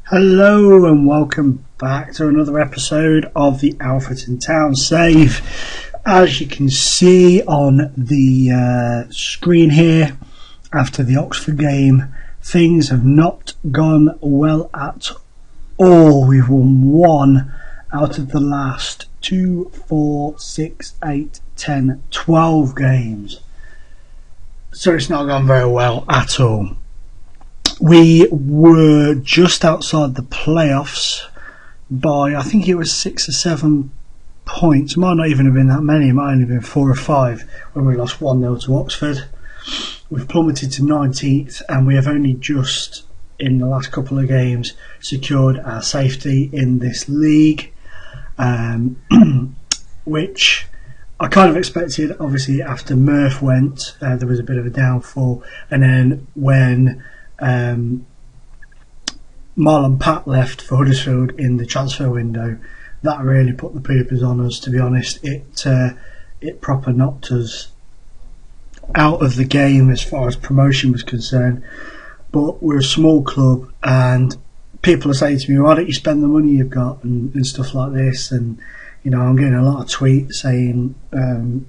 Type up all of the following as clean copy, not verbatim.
Hello and welcome back to another episode of the Alfreton Town Save. As you can see on the screen here, after the Oxford game, things have not gone well at all. We've won 1 out of the last 2, 4, 6, 8, 10, 12 games. So it's not gone very well at all. We were just outside the playoffs by, I think it was 6 or 7 points. It might not even have been that many. It might only have been 4 or 5 when we lost 1-0 to Oxford. We've plummeted to 19th, and we have only just, in the last couple of games, secured our safety in this league, which I kind of expected. Obviously, after Murph went, there was a bit of a downfall, and then when Marlon Pat left for Huddersfield in the transfer window, that really put the poopers on us, to be honest. It proper knocked us out of the game as far as promotion was concerned. But we're a small club, and people are saying to me, why don't you spend the money you've got and stuff like this, and I'm getting a lot of tweets saying do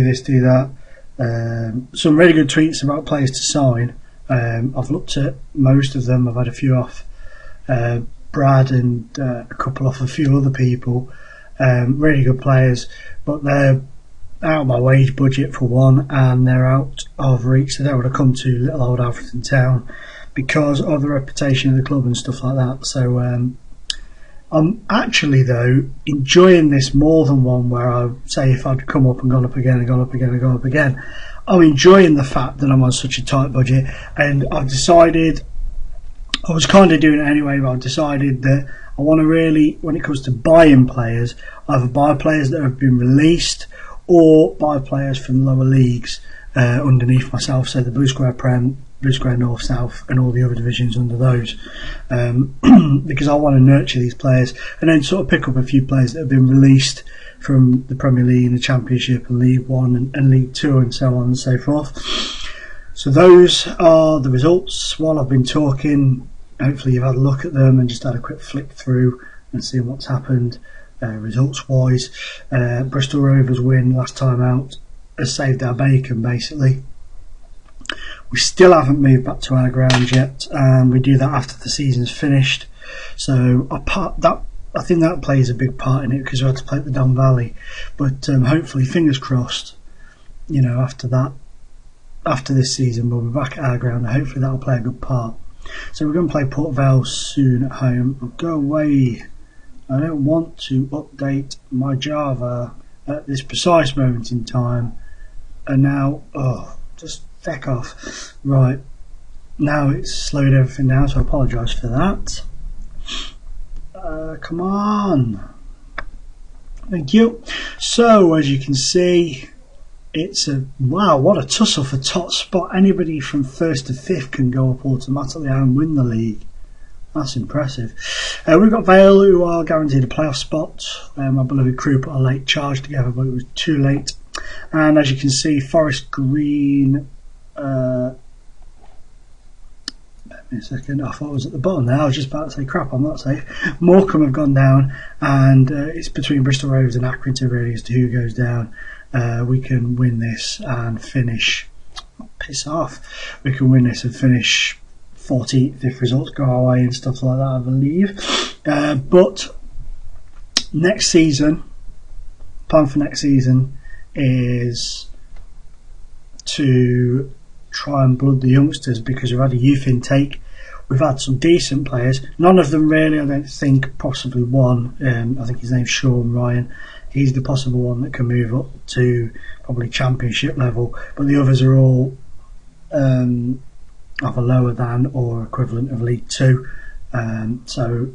this, do that. Some really good tweets about players to sign. I've looked at most of them. I've had a few off Brad and a couple off a few other people. Really good players, but they're out of my wage budget for one, and they're out of reach. They don't want to come to little old Alfreton Town because of the reputation of the club and stuff like that. So I'm actually, though, enjoying this more than one where I say if I'd come up and gone up again and gone up again and gone up again. I'm enjoying the fact that I'm on such a tight budget, and I've decided, I was kind of doing it anyway, but I've decided that I want to really, when it comes to buying players, either buy players that have been released or buy players from lower leagues underneath myself, so the Blue Square Prem, Blue Square North, South, and all the other divisions under those, because I want to nurture these players and then sort of pick up a few players that have been released from the Premier League and the Championship and League One and League Two and so on and so forth. So those are the results. While I've been talking, hopefully you've had a look at them and just had a quick flick through and see what's happened results wise. Bristol Rovers win last time out has saved our bacon, basically. We still haven't moved back to our ground yet, and we do that after the season's finished. So I think that plays a big part in it, because we had to play at the Don Valley. But hopefully, fingers crossed, after this season we'll be back at our ground, and hopefully that'll play a good part. So we're going to play Port Vale soon at home. I'll go away. I don't want to update my Java at this precise moment in time. And now, just feck off. Right, now it's slowed everything down, so I apologise for that. Come on. Thank you. So, as you can see, it's what a tussle for top spot. Anybody from 1st to 5th can go up automatically and win the league. That's impressive. We've got Vale, who are guaranteed a playoff spot. My beloved crew put a late charge together, but it was too late. And as you can see, Forest Green. A second, I thought it was at the bottom there. I was just about to say, crap, I'm not safe. Morecambe have gone down, and it's between Bristol Rovers and Accrington really as to who goes down. We can win this and finish. Piss off. We can win this and finish 14th if results go our way and stuff like that, I believe. But next season, plan for next season is to try and blood the youngsters, because we've had a youth intake. We've had some decent players, none of them really, I don't think, possibly one, I think his name's Sean Ryan. He's the possible one that can move up to probably Championship level, but the others are all either lower than or equivalent of League Two. So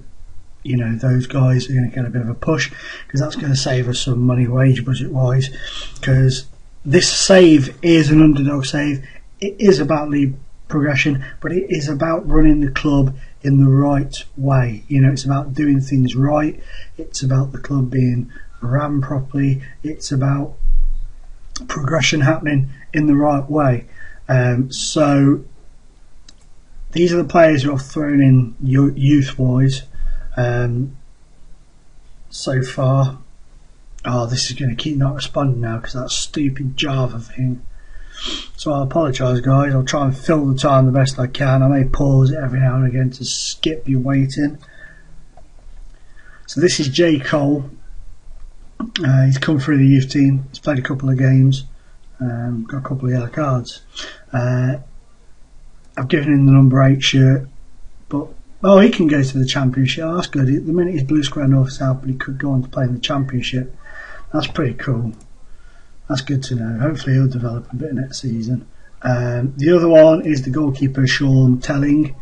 those guys are going to get a bit of a push, because that's going to save us some money wage budget wise, because this save is an underdog save. It is about league progression, but it is about running the club in the right way. It's about doing things right. It's about the club being ran properly. It's about progression happening in the right way. So these are the players who I've thrown in youth-wise so far. Oh, this is going to keep not responding now because of that stupid Java thing. So I apologise, guys. I'll try and fill the time the best I can. I may pause it every now and again to skip you waiting. So this is J. Cole. He's come through the youth team. He's played a couple of games. Got a couple of yellow cards. I've given him the number 8 shirt, but he can go to the championship. Oh, that's good. At the minute he's blue square north south, but he could go on to play in the championship. That's pretty cool. That's good to know. Hopefully he'll develop a bit next season. The other one is the goalkeeper Sean Telling.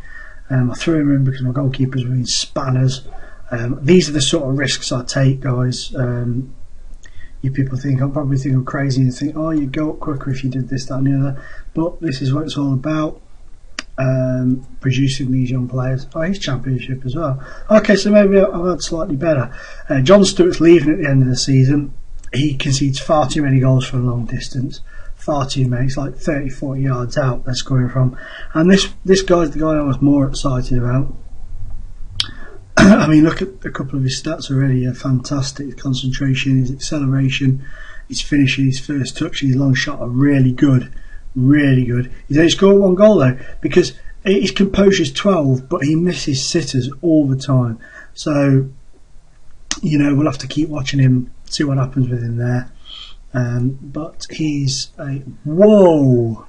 I threw him in because my goalkeepers were in spanners. These are the sort of risks I take, guys. You people I'll probably think I'm crazy and think, oh, you'd go up quicker if you did this, that and the other. But this is what it's all about. Producing these young players. Oh, he's championship as well. Okay, so maybe I've had slightly better. John Stewart's leaving at the end of the season. He concedes far too many goals from long distance. Far too many. It's like 30-40 yards out they're scoring from. And this guy's the guy I was more excited about. I mean, look at a couple of his stats already. Fantastic. His concentration, his acceleration, his finishing, his first touch, his long shot are really good. Really good. He's only scored 1 goal though, because his composure's 12, but he misses sitters all the time. So, we'll have to keep watching him, see what happens with him there. But he's a whoa.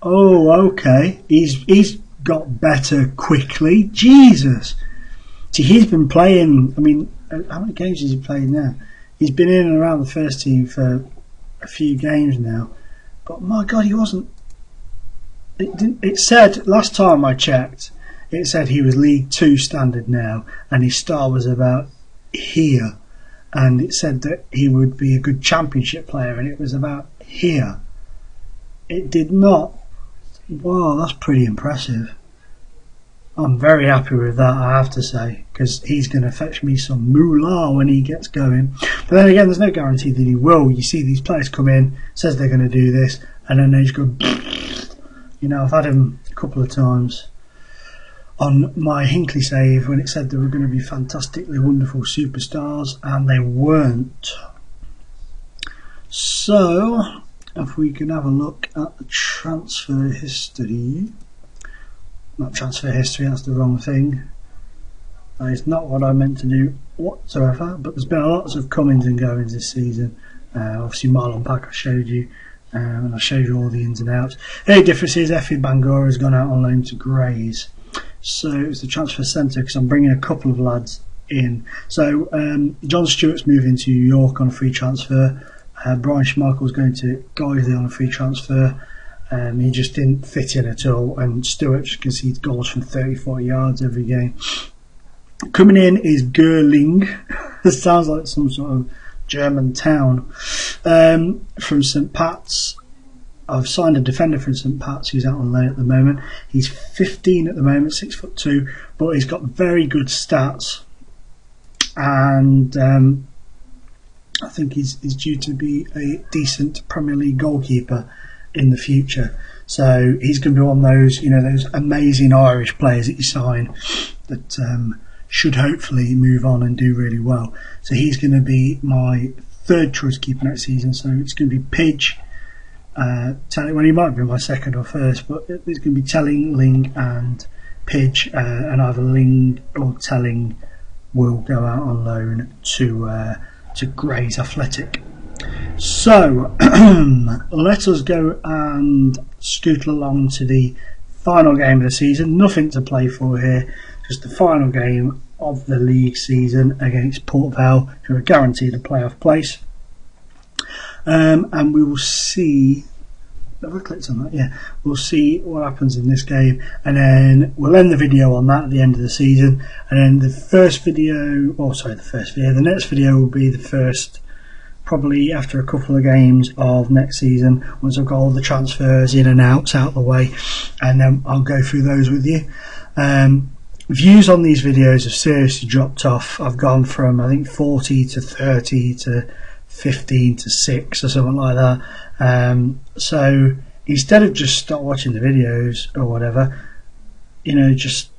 Oh, okay. He's got better quickly. Jesus. See, he's been playing. I mean, how many games has he played now? He's been in and around the first team for a few games now, but my God, he wasn't. It said last time I checked, it said he was League 2 standard now, and his star was about here, and it said that he would be a good championship player, and it was about here. It did not. Wow, that's pretty impressive. I'm very happy with that, I have to say, because he's going to fetch me some moolah when he gets going. But then again, there's no guarantee that he will. You see these players come in, says they're going to do this, and then they just go. I've had him a couple of times on my Hinkley save when it said they were going to be fantastically wonderful superstars, and they weren't. So, if we can have a look at the transfer history. Not transfer history, that's the wrong thing. That is not what I meant to do whatsoever, but there's been lots of comings and goings this season. Obviously Marlon Pack I showed you, and I showed you all the ins and outs. The only difference is Effie Bangor has gone out on loan to Grays. So it's the transfer centre, because I'm bringing a couple of lads in. So John Stewart's moving to New York on a free transfer. Brian Schmeichel's going to Guiseley on a free transfer. He just didn't fit in at all, and Stewart just concedes goals from 30-40 yards every game. Coming in is Gerling. This sounds like some sort of German town. From St Pat's. I've signed a defender from St Pat's who's out on loan at the moment. He's 15 at the moment, 6'2", but he's got very good stats, and I think he's due to be a decent Premier League goalkeeper in the future. So he's going to be one of those, those amazing Irish players that you sign that should hopefully move on and do really well. So he's going to be my 3rd choice keeper next season. So it's going to be Pidge, Telling. He might be my 2nd or 1st, but it's going to be Telling, Ling, and Pidge, and either Ling or Telling will go out on loan to Grays Athletic. So let us go and scootle along to the final game of the season. Nothing to play for here, just the final game of the league season against Port Vale, who are guaranteed a playoff place. And we will see. Have I clicked on that? Yeah, we'll see what happens in this game, and then we'll end the video on that at the end of the season. And then the next video will be the first, probably after a couple of games of next season, once I've got all the transfers in and outs out of the way, and then I'll go through those with you. Views on these videos have seriously dropped off. I've gone from, I think, 40 to 30 to 15 to 6 or something like that. So instead of just stop watching the videos or whatever, you know, just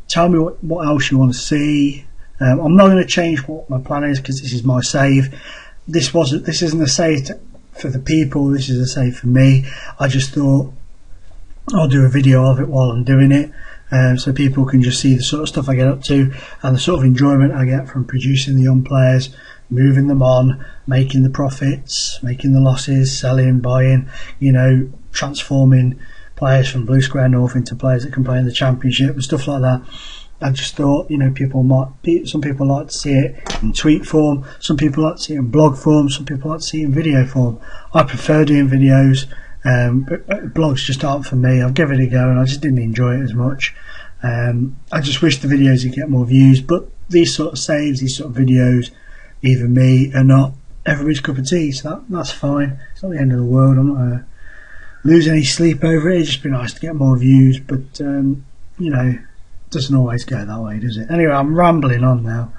tell me what else you want to see. I'm not going to change what my plan is because this is my save. This isn't a save for the people. This is a save for me. I just thought I'll do a video of it while I'm doing it, so people can just see the sort of stuff I get up to and the sort of enjoyment I get from producing the young players, moving them on, making the profits, making the losses, selling, buying, you know, transforming players from Blue Square North into players that can play in the Championship and stuff like that. I just thought, you know, some people like to see it in tweet form, some people like to see it in blog form, some people like to see it in video form. I prefer doing videos, but blogs just aren't for me. I'll give it a go and I just didn't enjoy it as much. I just wish the videos would get more views, but these sort of saves, these sort of videos, even me, are not everybody's cup of tea, so that's fine. It's not the end of the world. I'm not going to lose any sleep over it. It'd just be nice to get more views, but you know, it doesn't always go that way, does it? Anyway, I'm rambling on now,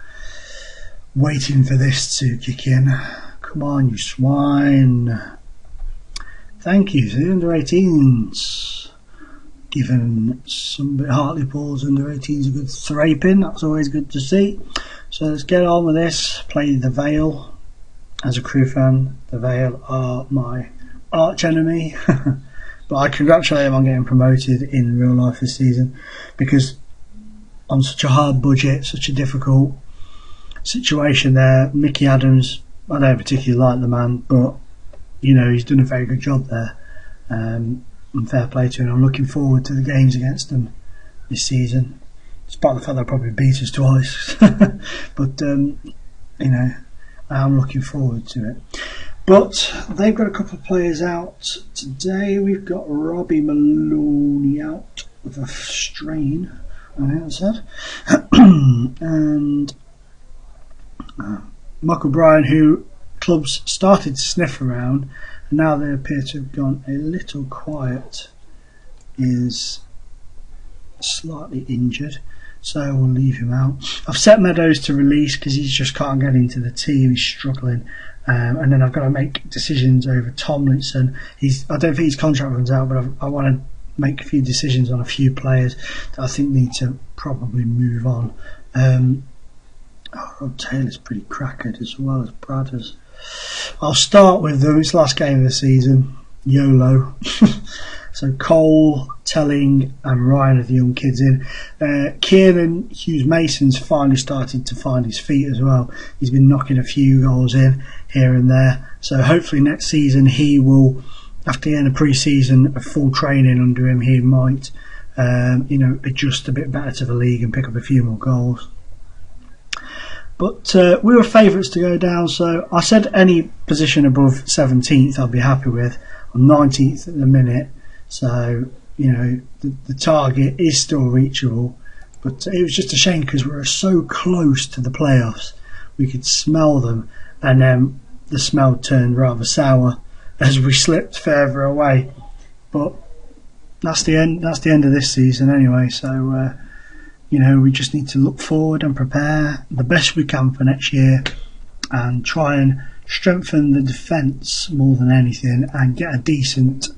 waiting for this to kick in. Come on, you swine. Thank you to the under 18s. Giving some Hartlepool's under 18s a good thraping. That's always good to see. So let's get on with this. Play the Vale. As a Crew fan, the Vale are my arch enemy. But I congratulate them on getting promoted in real life this season, because on such a hard budget, such a difficult situation there, Mickey Adams, I don't particularly like the man, but you know, he's done a very good job there, and fair play to him. I'm looking forward to the games against them this season, despite the fact they'll probably beat us twice. But you know, I'm looking forward to it. But they've got a couple of players out today. We've got Robbie Maloney out with a strain, I think that's said. And Michael Bryan, who clubs started to sniff around, and now they appear to have gone a little quiet, is slightly injured, so we'll leave him out. I've set Meadows to release because he just can't get into the team, he's struggling. And then I've got to make decisions over Tomlinson. I don't think his contract runs out, but I want to make a few decisions on a few players that I think need to probably move on. Rob Taylor's pretty crackered as well as Brad is. I'll start with them. It's the last game of the season. YOLO. So Cole, Telling and Ryan are the young kids in. Kieran Hughes-Mason's finally started to find his feet as well. He's been knocking a few goals in here and there. So hopefully next season he will, after the end of pre-season, a full training under him, he might you know, adjust a bit better to the league and pick up a few more goals. But we were favourites to go down, so I said any position above 17th I'll be happy with. I'm 19th at the minute, so you know the target is still reachable. But it was just a shame because we were so close to the playoffs. We could smell them, and then the smell turned rather sour as we slipped further away. But that's the end. That's the end of this season anyway. So. You know, we just need to look forward and prepare the best we can for next year and try and strengthen the defence more than anything and get a decent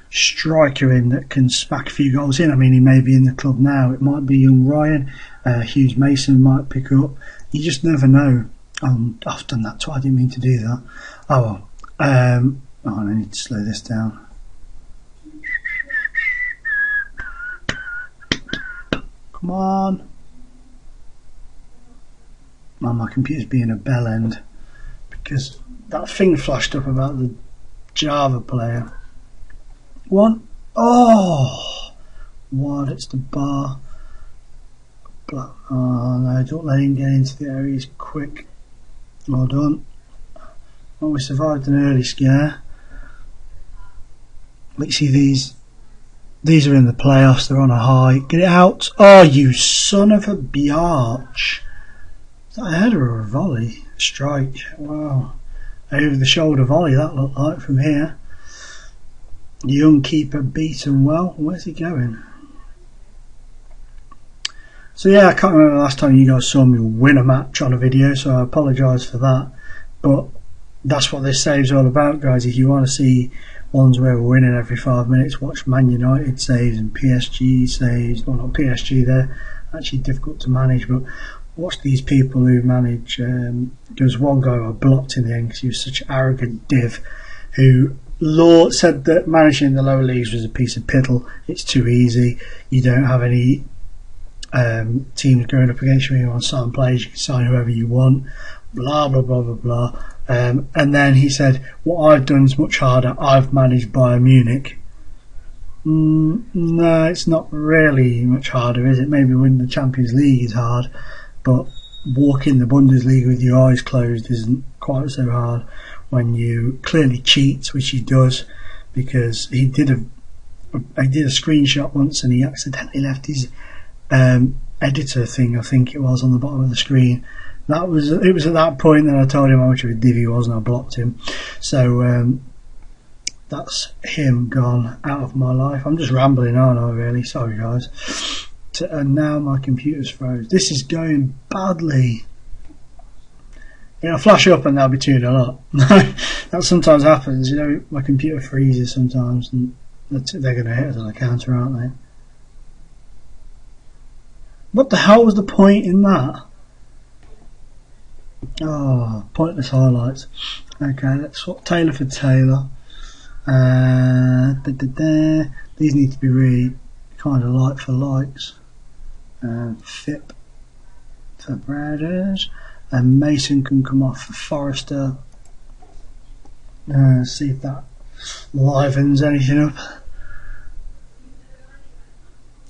striker in that can smack a few goals in. I mean, he may be in the club now. It might be young Ryan. Hughes-Mason might pick up. You just never know. I've done that twice. I didn't mean to do that. Oh, well. I need to slow this down. Come on. Oh, my computer's being a bell end because that thing flashed up about the Java player. One. Oh, what? It's the bar. But, oh no, don't let him get into the areas quick. Well done. Well, we survived an early scare. Let's see these. These are in the playoffs, they're on a high. Get it out. Oh, you son of a biatch. Is that a header or a volley? Strike. Wow. Over the shoulder volley, that looked like from here. The young keeper beaten well. Where's he going? So yeah, I can't remember the last time you guys saw me win a match on a video, so I apologise for that. But that's what this save's all about, guys. If you want to see ones where we're winning every 5 minutes, watch Man United saves and PSG saves. Well, not PSG, they're actually difficult to manage, but watch these people who manage. There was one guy who I blocked in the end because he was such an arrogant div who said that managing the lower leagues was a piece of piddle. It's too easy. You don't have any teams going up against you. You want to sign players, you can sign whoever you want. Blah blah blah blah blah. And then he said, "What I've done is much harder. I've managed Bayern Munich." No, it's not really much harder, is it? Maybe winning the Champions League is hard, but walking the Bundesliga with your eyes closed isn't quite so hard. When you clearly cheat, which he does, because he did a screenshot once and he accidentally left his editor thing, I think it was, on the bottom of the screen. It was at that point that I told him how much of a div he was and I blocked him. So that's him gone out of my life. I'm just rambling, aren't I, really? Sorry, guys. And now my computer's froze. This is going badly. It'll flash up and that'll be 2-0 up. That sometimes happens, you know. My computer freezes sometimes, and they're going to hit us on a counter, aren't they? What the hell was the point in that? Oh, pointless highlights. Okay, let's swap Taylor for Taylor. These need to be really kind of like for likes. Fip for Brothers. And Mason can come off for Forrester. See if that livens anything up.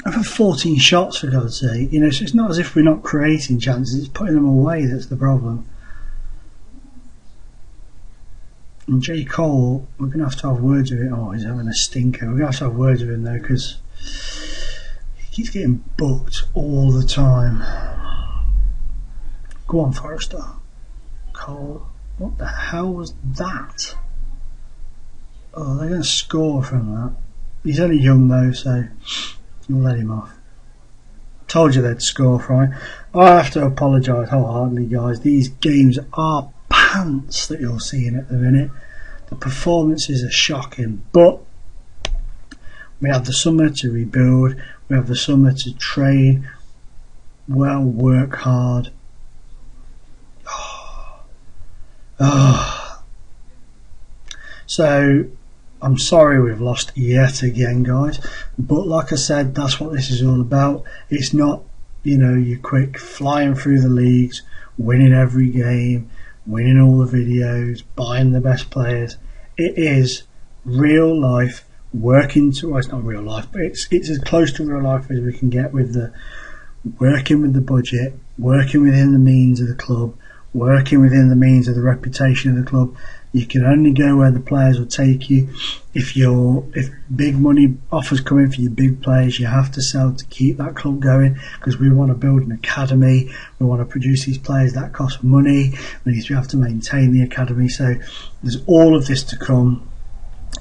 I've had 14 shots, for God's sake. You know, so it's not as if we're not creating chances, it's putting them away that's the problem. And J. Cole, we're going to have words with him. Oh, he's having a stinker. We're going to have words with him though, because he keeps getting booked all the time. Go on, Forrester. Cole. What the hell was that? Oh, they're going to score from that. He's only young though, so we'll let him off. Told you they'd score from it. I have to apologise wholeheartedly, guys. These games are pants that you're seeing at the minute. The performances are shocking, but we have the summer to rebuild. We have the summer to train well, work hard. So I'm sorry we've lost yet again, guys, but like I said, that's what this is all about. It's not, you know, you quick flying through the leagues, winning every game, winning all the videos, buying the best players. It is real life, working to, well, it's not real life, but it's as close to real life as we can get, with the working with the budget, working within the means of the club, working within the means of the reputation of the club. You can only go where the players will take you. If big money offers come in for your big players, you have to sell to keep that club going, because we want to build an academy. We want to produce these players. That costs money. We have to maintain the academy. So there's all of this to come.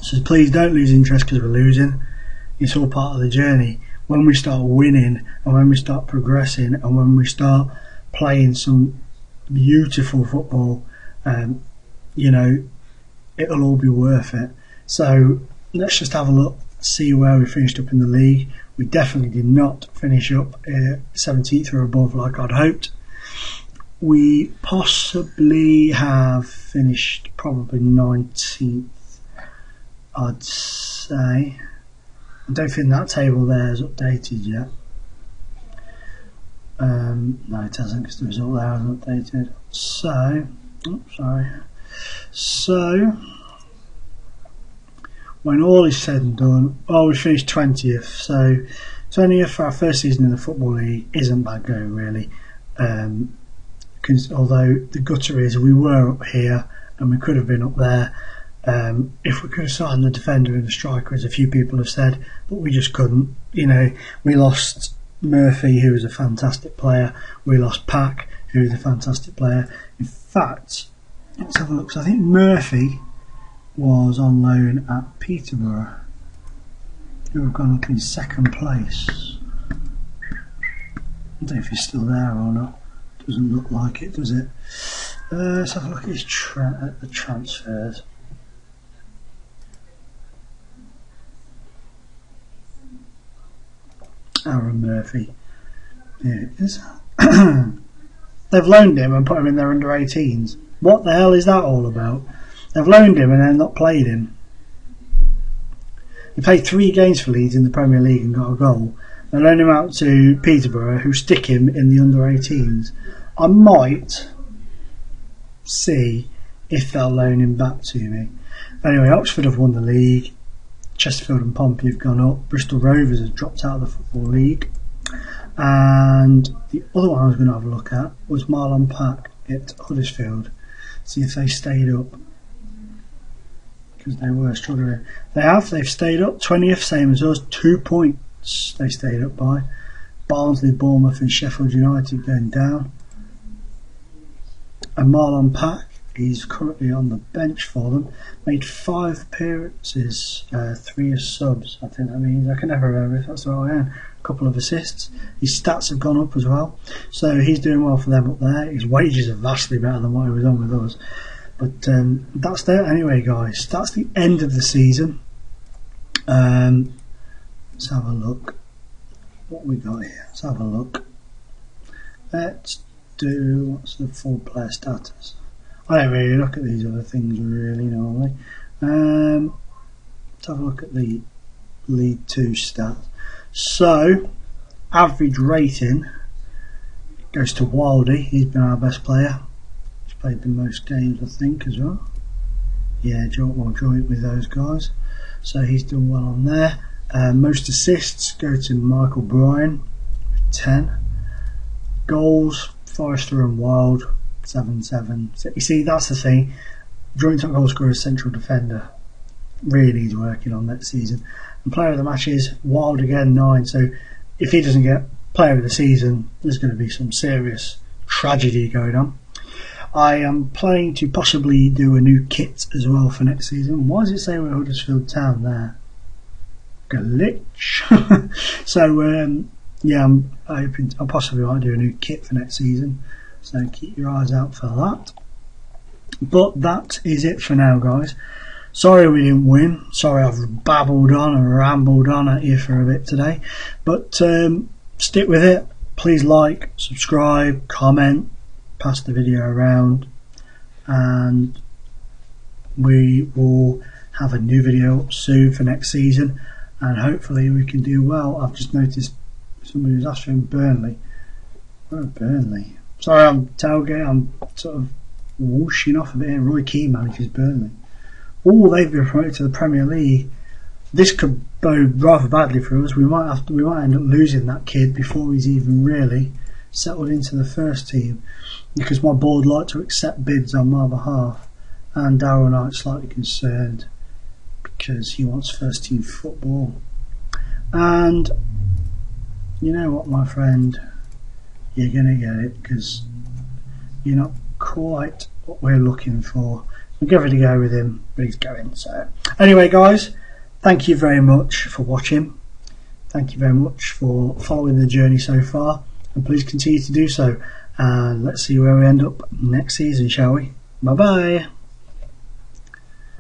So please don't lose interest because we're losing. It's all part of the journey. When we start winning, and when we start progressing, and when we start playing some beautiful football, you know, it'll all be worth it. So let's just have a look, see where we finished up in the league. We definitely did not finish up 17th or above like I'd hoped. We possibly have finished probably 19th, I'd say. I don't think that table there is updated yet. No, it hasn't, because the result there hasn't updated. So, So, when all is said and done, we finished 20th. So, 20th for our first season in the Football League isn't bad going, really. Although the gutter is, we were up here and we could have been up there. If we could have signed the defender and the striker, as a few people have said, but we just couldn't. You know, we lost Murphy, who was a fantastic player. We lost Pack, who was a fantastic player. In fact, let's have a look. So I think Murphy was on loan at Peterborough, who have gone up in second place. I don't know if he's still there or not. Doesn't look like it, does it? Let's have a look at at the transfers. Aaron Murphy. There it is. They've loaned him and put him in their under 18s. What the hell is that all about? They've loaned him and then not played him. He played 3 games for Leeds in the Premier League and got a goal. They loaned him out to Peterborough, who stick him in the under 18s. I might see if they'll loan him back to me. Anyway, Oxford have won the league. Chesterfield and Pompey have gone up. Bristol Rovers have dropped out of the Football League. And the other one I was going to have a look at was Marlon Pack at Huddersfield. See if they stayed up, because they were struggling. They've stayed up, 20th, same as us, 2 points they stayed up by. Barnsley, Bournemouth and Sheffield United going down. And Marlon Pack, he's currently on the bench for them. Made 5 appearances, 3 as subs. I think that means, I can never remember if that's the right one. A couple of assists. His stats have gone up as well, so he's doing well for them up there. His wages are vastly better than what he was on with us. But that's there anyway, guys. That's the end of the season. Let's have a look what we got here. Let's have a look. Let's do, what's the full player status? I don't really look at these other things really normally. Let's have a look at the League 2 stats. So, average rating goes to Wildy. He's been our best player. He's played the most games, I think, as well. Yeah, joint with those guys. So he's done well on there. Most assists go to Michael Bryan with 10. Goals, Forrester and Wild, 7-7. So you see, that's the thing. Joint top goal scorer, central defender. Really he's working on that season. And player of the match is Wild again, 9. So if he doesn't get player of the season, there's going to be some serious tragedy going on. I am planning to possibly do a new kit as well for next season. Why does it say we're Huddersfield Town there? Glitch. So yeah, I'm hoping I'll possibly might do a new kit for next season. So keep your eyes out for that. But that is it for now, guys. Sorry we didn't win. Sorry I've babbled on and rambled on at you for a bit today. But stick with it. Please like, subscribe, comment, pass the video around, and we will have a new video up soon for next season, and hopefully we can do well. I've just noticed somebody was asking Burnley. Where are Burnley? Sorry, I'm tailgate. I'm sort of whooshing off a bit here. Roy Keane manages Burnley. Oh, they've been promoted to the Premier League. This could bode rather badly for us. We might end up losing that kid before he's even really settled into the first team, because my board like to accept bids on my behalf, and Darryl Knight's slightly concerned because he wants first team football. And you know what, my friend, you're gonna get it, because you're not quite what we're looking for. We'll give it a go with him, but he's going. So anyway, guys, thank you very much for watching. Thank you very much for following the journey so far, and please continue to do so. And let's see where we end up next season, shall we? Bye bye.